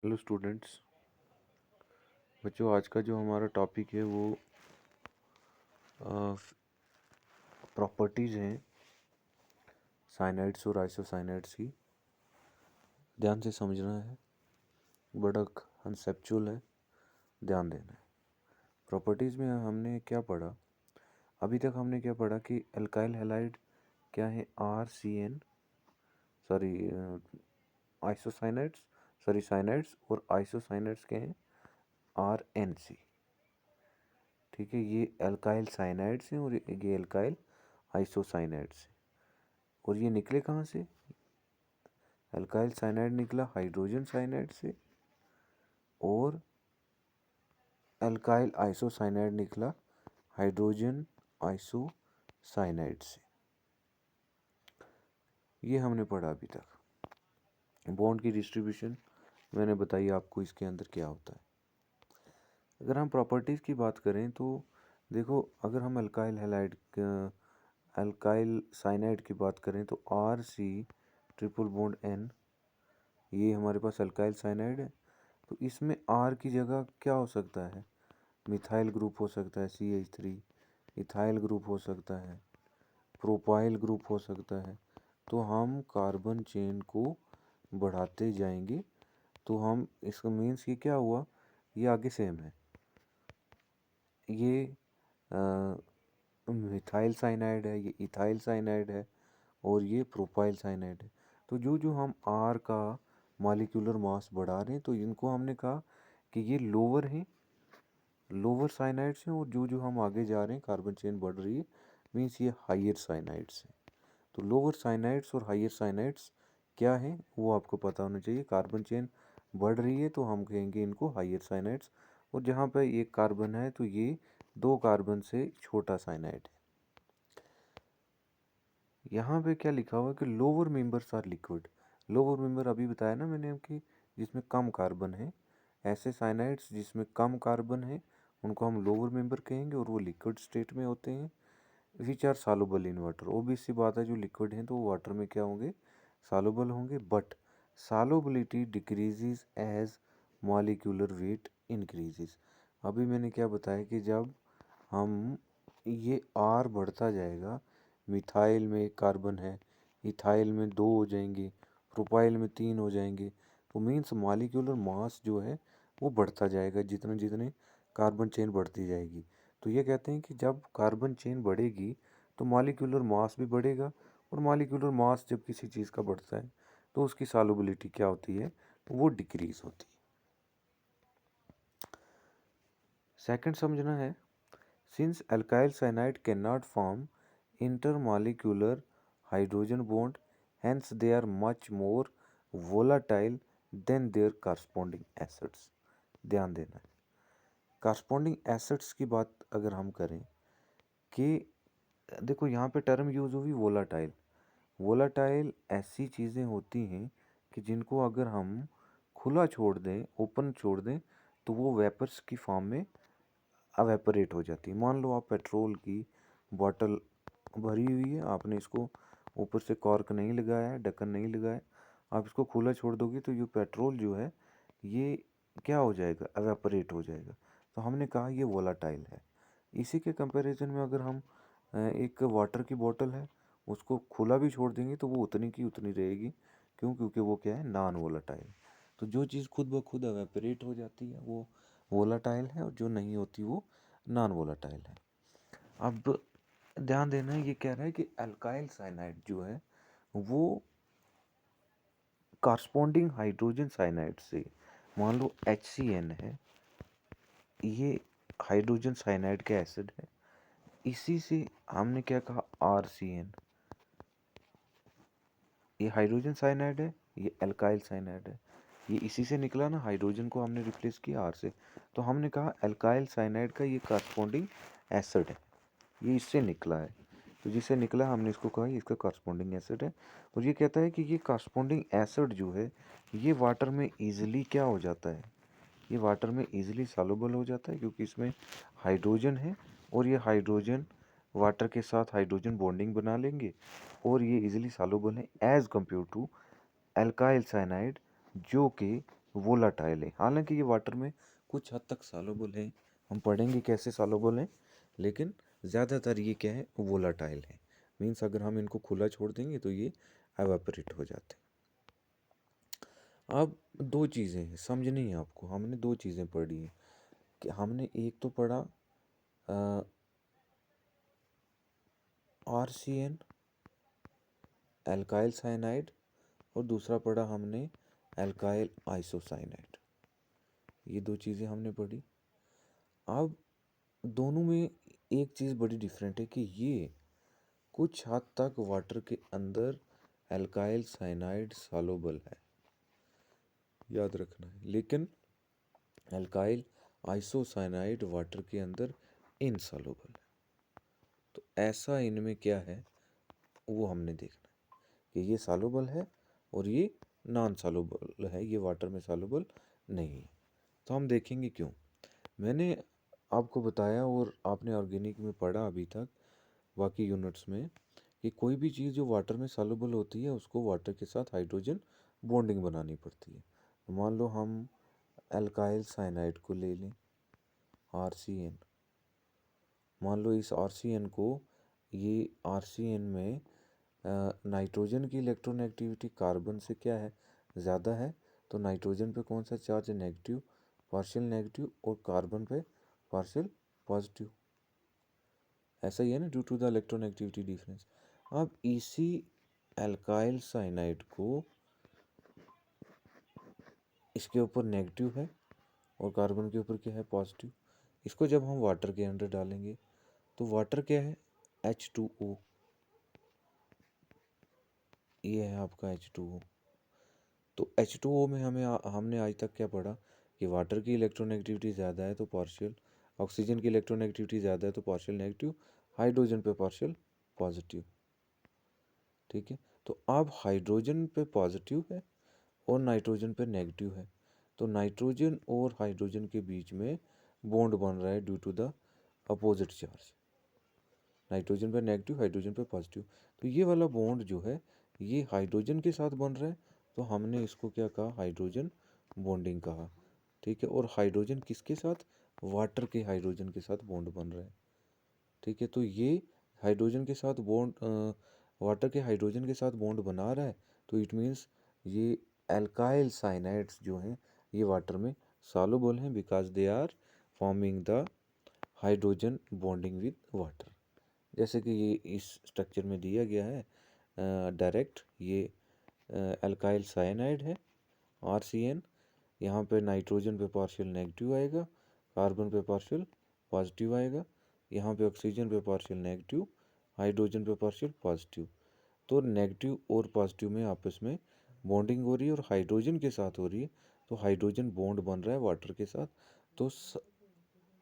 Hello students. बच्चों, आज का जो हमारा टॉपिक है वो प्रॉपर्टीज़ हैं साइनाइड्स और आइसोसाइनाइड्स की। ध्यान से समझना है, बड़ा कंसेप्चुअल है, ध्यान देना है। प्रॉपर्टीज़ में हमने क्या पढ़ा? अभी तक हमने क्या पढ़ा कि अल्काइल हैलाइड क्या है? RCN, सॉरी आइसोसाइनाइड्स, सॉरी साइनाइड्स, और आइसोसाइनाइड्स के हैं RNC। ठीक है, ये अल्काइल साइनाइड्स हैं और ये अल्काइल आइसोसाइनाइड्स हैं। और ये निकले कहाँ से? अल्काइल साइनाइड निकला हाइड्रोजन साइनाइड से, और अल्काइल आइसोसाइनाइड निकला हाइड्रोजन आइसोसाइनाइड से। ये हमने पढ़ा अभी तक। बॉन्ड की डिस्ट्रीब्यूशन मैंने बताई आपको, इसके अंदर क्या होता है। अगर हम प्रॉपर्टीज़ की बात करें तो देखो, अगर हम अल्काइल साइनाइड की बात करें तो RC ट्रिपल बॉन्ड N, ये हमारे पास अल्काइल साइनाइड है। तो इसमें R की जगह क्या हो सकता है? मिथाइल ग्रुप हो सकता है, CH3, इथाइल ग्रुप हो सकता है, प्रोपाइल ग्रुप हो सकता है। तो हम कार्बन चेन को बढ़ाते जाएंगे। तो हम इसका मीन्स ये क्या हुआ? ये आगे सेम है, ये मिथाइल साइनाइड है, ये इथाइल साइनाइड है, और ये प्रोपाइल साइनाइड है। तो जो जो हम R का मॉलिक्यूलर मास बढ़ा रहे हैं, तो इनको हमने कहा कि ये लोअर हैं, लोअर साइनाइड्स हैं, और जो जो हम आगे जा रहे हैं कार्बन चेन बढ़ रही है, मीन्स ये हायर साइनाइड्स हैं। तो लोअर साइनाइड्स और हायर साइनाइड्स क्या है वो आपको पता होना चाहिए। कार्बन चेन बढ़ रही है तो हम कहेंगे इनको हायर साइनाइड्स, और जहाँ पे एक कार्बन है तो ये 2 कार्बन से छोटा साइनाइड है। यहाँ पे क्या लिखा हुआ है कि lower members are liquid. Lower member अभी बताया ना मैंने कि जिसमें कम कार्बन है, ऐसे साइनाइड्स जिसमें कम कार्बन है उनको हम लोअर मेंबर कहेंगे, और वो लिक्विड स्टेट में होते हैं। Which are soluble in water. Obvious सी बात है, जो लिक्विड हैं तो वो वाटर में क्या होंगे? सॉल्युबल होंगे। But solubility decreases as molecular weight increases. अभी मैंने क्या बताया कि जब हम ये R बढ़ता जाएगा, मिथाइल में 1 कार्बन है, इथाइल में 2 हो जाएंगे, प्रोपाइल में 3 हो जाएंगे, तो मीन्स मॉलिक्यूलर मास जो है वो बढ़ता जाएगा जितने जितने कार्बन चेन बढ़ती जाएगी। तो ये कहते हैं कि जब कार्बन चेन बढ़ेगी तो मॉलिक्यूलर मास भी बढ़ेगा, और मॉलिक्यूलर मास जब किसी चीज़ का बढ़ता है तो उसकी सॉल्युबिलिटी क्या होती है? वो डिक्रीज होती है। सेकंड समझना है, since alkyl cyanide can not form intermolecular hydrogen bond, hence they are much more volatile than their corresponding acids। ध्यान देना है, corresponding acids की बात अगर हम करें कि देखो यहाँ पे टर्म यूज हुई वोलाटाइल। वोलाटाइल ऐसी चीज़ें होती हैं कि जिनको अगर हम खुला छोड़ दें, ओपन छोड़ दें, तो वो वेपर्स की फॉर्म में अवेपरेट हो जाती है। मान लो आप पेट्रोल की बॉटल भरी हुई है, आपने इसको ऊपर से कॉर्क नहीं लगाया है, ढक्कन नहीं लगाया है, आप इसको खुला छोड़ दोगे तो ये पेट्रोल जो है ये क्या हो जाएगा? अवेपरेट हो जाएगा। तो हमने कहा ये वोलाटाइल है। इसी के कंपैरिजन में अगर हम एक वाटर की बोतल है, उसको खुला भी छोड़ देंगे तो वो उतनी की उतनी रहेगी। क्यों? क्योंकि वो क्या है? Non volatile. तो जो चीज़ खुद ब खुद अवेपरेट हो जाती है वो वोलाटाइल है, और जो नहीं होती वो नॉन वोलाटाइल है। अब ध्यान देना, ये कह रहा है कि अल्काइल साइनाइड जो है वो कॉरस्पॉन्डिंग हाइड्रोजन साइनाइड से, मान लो HCN है, ये हाइड्रोजन साइनाइड का एसिड है। इसी से हमने क्या कहा? RCN, ये हाइड्रोजन साइनाइड है, ये अल्काइल साइनाइड है। ये इसी से निकला ना, हाइड्रोजन को हमने रिप्लेस किया R से। तो हमने कहा अल्काइल साइनाइड का ये कॉरस्पॉन्डिंग एसिड है, ये इससे निकला है। तो जिससे निकला हमने इसको कहा इसका कॉरस्पॉन्डिंग एसिड है। और ये कहता है कि ये कॉरस्पॉन्डिंग एसिड जो है ये वाटर में ईजिली क्या हो जाता है? ये वाटर में ईजिली सॉल्युबल हो जाता है, क्योंकि इसमें हाइड्रोजन है, और ये हाइड्रोजन वाटर के साथ हाइड्रोजन बॉन्डिंग बना लेंगे, और ये इजीली सॉल्युबल है as compare to alkyl cyanide, जो कि वोलाटाइल है। हालांकि ये वाटर में कुछ हद तक सॉल्युबल है, हम पढ़ेंगे कैसे सॉल्युबल है, लेकिन ज़्यादातर ये क्या है, वोलाटाइल है। मीन्स अगर हम इनको खुला छोड़ देंगे तो ये एवापोरेट हो जाते हैं। अब दो चीज़ें हैं समझनी है आपको, हमने दो चीज़ें पढ़ी हैं कि हमने एक तो पढ़ा RCN एल्काइल साइनाइड, और दूसरा पढ़ा हमने एल्काइल आइसोसाइनाइड। ये दो चीज़ें हमने पढ़ी। अब दोनों में एक चीज़ बड़ी डिफरेंट है कि ये कुछ हद तक वाटर के अंदर एल्काइल साइनाइड सॉल्युबल है, याद रखना है, लेकिन एल्काइल आइसोसाइनाइड वाटर के अंदर इनसॉल्युबल है। तो ऐसा इनमें क्या है वो हमने देखना है कि ये सॉल्युबल है और ये नॉन सॉल्युबल है, ये वाटर में सॉल्युबल नहीं है। तो हम देखेंगे क्यों। मैंने आपको बताया और आपने ऑर्गेनिक में पढ़ा अभी तक बाकी यूनिट्स में कि कोई भी चीज़ जो वाटर में सॉल्युबल होती है उसको वाटर के साथ हाइड्रोजन बॉन्डिंग बनानी पड़ती है। तो मान लो हम एल्काइल साइनाइड को ले लें, RCN। मान लो इस RCN को, ये RCN में नाइट्रोजन की इलेक्ट्रोनेगेटिविटी कार्बन से क्या है, ज़्यादा है, तो नाइट्रोजन पे कौन सा चार्ज है, नेगेटिव, पार्शियल नेगेटिव, और कार्बन पे पार्शियल पॉजिटिव। ऐसा ही है ना, due to the electronegativity difference. अब इसी एल्काइल साइनाइड को इसके ऊपर नेगेटिव है और कार्बन के ऊपर क्या है, पॉजिटिव। इसको जब हम वाटर के अंदर डालेंगे तो वाटर क्या है, H2O। ये है आपका H2O। तो H2O में हमने आज तक क्या पढ़ा कि वाटर की इलेक्ट्रोनेगेटिविटी ज़्यादा है तो पार्शियल, ऑक्सीजन की इलेक्ट्रोनेगेटिविटी ज़्यादा है तो पार्शियल नेगेटिव, हाइड्रोजन पे पार्शियल पॉजिटिव। ठीक है, तो अब हाइड्रोजन पे पॉजिटिव है और नाइट्रोजन पे नेगेटिव है, तो नाइट्रोजन और हाइड्रोजन के बीच में बॉन्ड बन रहा है due to the opposite charge. Nitrogen पे नेगेटिव, हाइड्रोजन पे पॉजिटिव। तो ये वाला बॉन्ड जो है ये हाइड्रोजन के साथ बन रहा है, तो हमने इसको क्या कहा, हाइड्रोजन बॉन्डिंग कहा। ठीक है, और हाइड्रोजन किसके साथ, वाटर के हाइड्रोजन के साथ बॉन्ड बन रहा है। ठीक है, तो ये हाइड्रोजन के साथ बॉन्ड, वाटर के हाइड्रोजन के साथ बॉन्ड बना रहा है, तो इट मीन्स ये एल्काइल साइनाइड्स जो हैं ये वाटर में सॉल्युबल हैं because they are forming the hydrogen bonding with water. जैसे कि ये इस स्ट्रक्चर में दिया गया है डायरेक्ट, ये एल्काइल साइनाइड है RCN। यहाँ पे नाइट्रोजन पे पार्शियल नेगेटिव आएगा, कार्बन पे पार्शियल पॉजिटिव आएगा, यहाँ पे ऑक्सीजन पे पार्शियल नेगेटिव, हाइड्रोजन पे पार्शियल पॉजिटिव। तो नेगेटिव और पॉजिटिव में आपस में बॉन्डिंग हो रही है और हाइड्रोजन के साथ हो रही है, तो हाइड्रोजन बॉन्ड बन रहा है वाटर के साथ। तो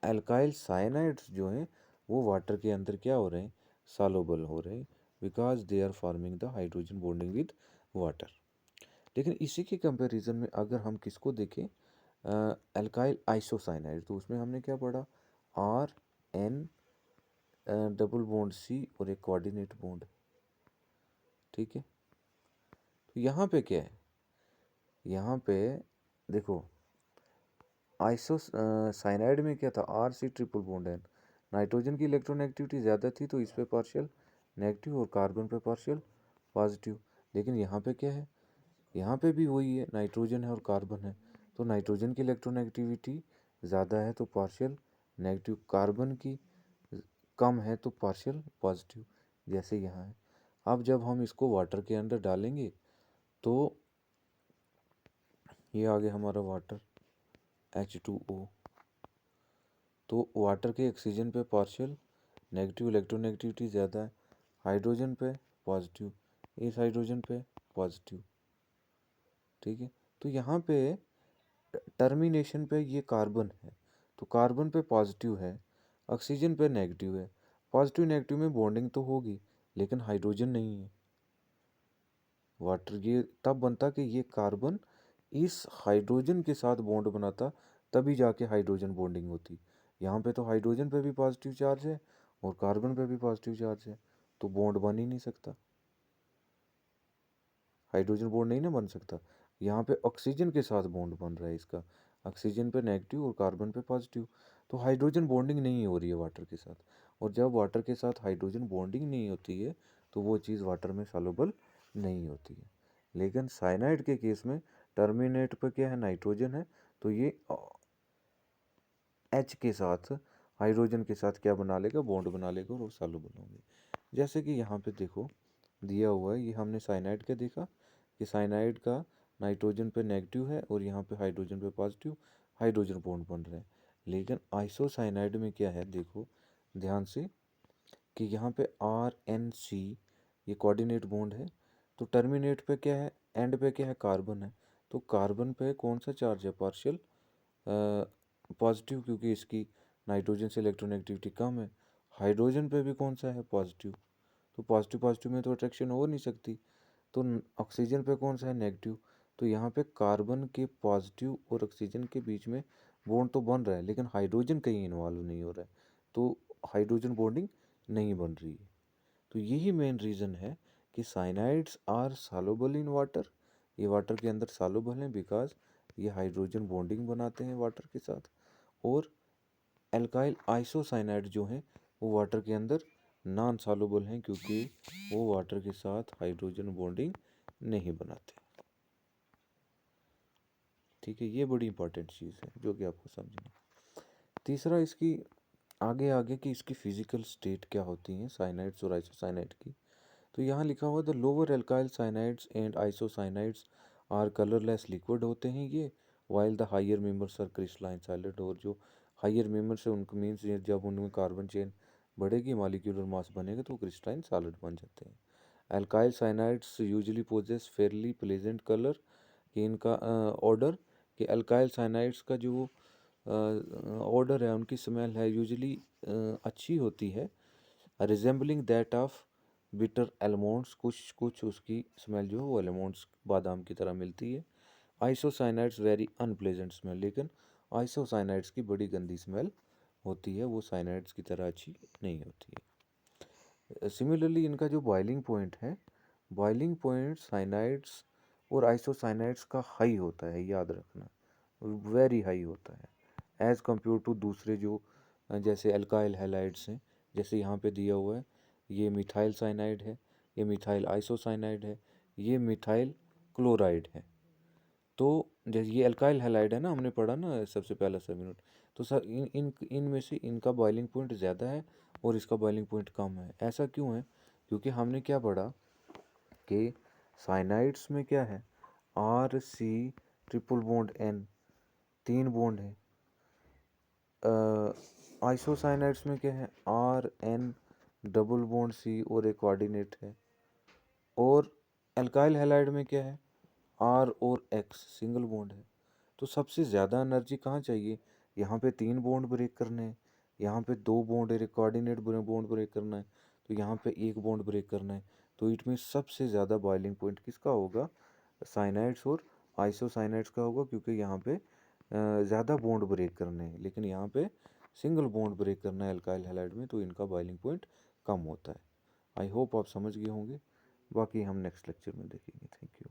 एल्काइल साइनाइड्स जो हैं वो वाटर के अंदर क्या हो रहे हैं, सॉल्युबल हो रहे हैं because they are forming the hydrogen bonding with water. लेकिन इसी के कंपैरिजन में अगर हम किसको देखें, एल्काइल आइसोसाइनाइड, तो उसमें हमने क्या पढ़ा, RN डबल बॉन्ड C और एक कोऑर्डिनेट बॉन्ड। ठीक है, तो यहाँ पे क्या है, यहाँ पे देखो आइसोसाइनाइड में क्या था, RC ट्रिपल बॉन्ड है, नाइट्रोजन की इलेक्ट्रोनेगेटिविटी ज़्यादा थी तो इस पे पार्शियल नेगेटिव और कार्बन पे पार्शियल पॉजिटिव। लेकिन यहाँ पे क्या है, यहाँ पे भी वही है, नाइट्रोजन है और कार्बन है, तो नाइट्रोजन की इलेक्ट्रोनेगेटिविटी ज़्यादा है तो पार्शियल नेगेटिव, कार्बन की कम है तो पार्शियल पॉजिटिव, जैसे यहाँ है। अब जब हम इसको वाटर के अंदर डालेंगे तो ये आ गया हमारा वाटर H2O। तो वाटर के ऑक्सीजन पे पार्शियल नेगेटिव इलेक्ट्रोनेगेटिविटी ज़्यादा है, हाइड्रोजन पे पॉजिटिव, इस हाइड्रोजन पे पॉजिटिव। ठीक है, तो यहाँ पे टर्मिनेशन पे ये कार्बन है तो कार्बन पे पॉजिटिव है, ऑक्सीजन पे नेगेटिव है। पॉजिटिव नेगेटिव में बॉन्डिंग तो होगी लेकिन हाइड्रोजन नहीं है। वाटर ये तब बनता कि ये कार्बन इस हाइड्रोजन के साथ बॉन्ड बनाता, तभी जाके हाइड्रोजन बॉन्डिंग होती। यहाँ पे तो हाइड्रोजन पे भी पॉजिटिव चार्ज है और कार्बन पे भी पॉजिटिव चार्ज है, तो बॉन्ड बन ही नहीं सकता, हाइड्रोजन बॉन्ड नहीं ना बन सकता। यहाँ पे ऑक्सीजन के साथ बॉन्ड बन रहा है इसका, ऑक्सीजन पे नेगेटिव और कार्बन पे पॉजिटिव। तो हाइड्रोजन बॉन्डिंग नहीं हो रही है वाटर के साथ, और जब वाटर के साथ हाइड्रोजन बॉन्डिंग नहीं होती है तो वो चीज़ वाटर में सॉल्युबल नहीं होती है। लेकिन साइनाइड के केस में टर्मिनेट पे क्या है, नाइट्रोजन है, तो ये एच के साथ हाइड्रोजन के साथ क्या बना लेगा, बॉन्ड बना लेगा और वो सॉल्युबल होंगे। जैसे कि यहाँ पे देखो दिया हुआ है, ये हमने साइनाइड का देखा कि साइनाइड का नाइट्रोजन पे नेगेटिव है और यहाँ पे हाइड्रोजन पे पॉजिटिव, हाइड्रोजन बॉन्ड बन रहे हैं। लेकिन आइसोसाइनाइड में क्या है, देखो ध्यान से कि यहाँ पे RNC ये कोऑर्डिनेट बॉन्ड है, तो टर्मिनेट पे क्या है, एंड पे क्या है, कार्बन है। तो कार्बन पे कौन सा चार्ज है, पार्शियल पॉजिटिव, क्योंकि इसकी नाइट्रोजन से इलेक्ट्रोनेगेटिविटी कम है। हाइड्रोजन पे भी कौन सा है, पॉजिटिव, तो पॉजिटिव पॉजिटिव में तो अट्रैक्शन हो नहीं सकती। तो ऑक्सीजन पे कौन सा है, नेगेटिव, तो यहाँ पे कार्बन के पॉजिटिव और ऑक्सीजन के बीच में बॉन्ड तो बन रहा है, लेकिन हाइड्रोजन कहीं इन्वॉल्व नहीं हो रहा है, तो हाइड्रोजन बॉन्डिंग नहीं बन रही है। तो यही मेन रीज़न है कि cyanides are soluble in water, ये वाटर के अंदर सॉल्युबल हैं बिकॉज ये हाइड्रोजन बॉन्डिंग बनाते हैं वाटर के साथ। और एल्काइल आइसोसाइनाइड जो हैं वो वाटर के अंदर नॉन सॉल्युबल हैं, क्योंकि वो वाटर के साथ हाइड्रोजन बॉन्डिंग नहीं बनाते। ठीक है, ये बड़ी इंपॉर्टेंट चीज़ है जो कि आपको समझना। तीसरा इसकी आगे आगे की इसकी फिजिकल स्टेट क्या होती हैं साइनाइड्स और आइसोसाइनाइड की। तो यहाँ लिखा हुआ the lower alkyl cyanides and isocyanides are colourless liquid होते हैं ये, while the higher members are crystalline solid. और जो हायर मेंबर्स है उनको मीन्स जब उनमें कार्बन चेन बढ़ेगी, मॉलिक्यूलर मास बनेगा, तो क्रिस्टलाइन सॉलिड बन जाते हैं। Alkyl cyanides usually possess fairly pleasant colour, कि इनका ऑर्डर, कि एल्काइल साइनाइड्स का जो ऑर्डर है, उनकी स्मेल है यूजुअली अच्छी होती है, रिजेंबलिंग दैट ऑफ बिटर एलमोंड्स, कुछ कुछ उसकी स्मेल जो है वो एलमोंड्स बादाम की तरह मिलती है। आइसोसाइनाइड्स वेरी अनप्लेजेंट स्मेल, लेकिन आइसोसाइनाइड्स की बड़ी गंदी स्मेल होती है, वो साइनाइड्स की तरह अच्छी नहीं होती है। सिमिलरली इनका जो बॉइलिंग पॉइंट है, बॉइलिंग पॉइंट साइनाइड्स और आइसोसाइनाइड्स का हाई होता है, याद रखना, वेरी हाई होता है एज़ कम्पेयर टू दूसरे जो जैसे अल्काइल हैलाइड्स हैं। जैसे यहाँ पे दिया हुआ है, ये मिथाइल साइनाइड है, ये मिथाइल आइसोसाइनाइड है, ये मिथाइल क्लोराइड है। तो जैसे ये अल्काइल हैलाइड है ना, हमने पढ़ा ना सबसे पहला सब यूनिट, तो सर इन इन इनमें से इनका बॉइलिंग पॉइंट ज़्यादा है और इसका बॉइलिंग पॉइंट कम है। ऐसा क्यों है, क्योंकि हमने क्या पढ़ा कि साइनाइड्स में क्या है, RC triple bond N, 3 bond है। आइसोसाइनाइड्स में क्या है, RN डबल बॉन्ड C और एक कोऑर्डिनेट है। और अल्काइल हैलाइड में क्या है, R और X सिंगल बॉन्ड है। तो सबसे ज़्यादा एनर्जी कहाँ चाहिए, यहाँ पे 3 बॉन्ड ब्रेक करने हैं, यहाँ पे 2 बॉन्ड है, कोऑर्डिनेट बॉन्ड ब्रेक करना है, तो यहाँ पे 1 बॉन्ड ब्रेक करना है। तो इट मीन सबसे ज़्यादा बॉइलिंग पॉइंट किसका होगा, साइनाइड्स और आइसोसाइनाइड्स का होगा, क्योंकि यहाँ पे ज़्यादा बॉन्ड ब्रेक करने हैं, लेकिन यहाँ पे सिंगल बॉन्ड ब्रेक करना है अल्काइल हैलाइड में, तो इनका बॉइलिंग पॉइंट कम होता है। आई होप आप समझ गए होंगे, बाकी हम नेक्स्ट लेक्चर में देखेंगे। Thank you.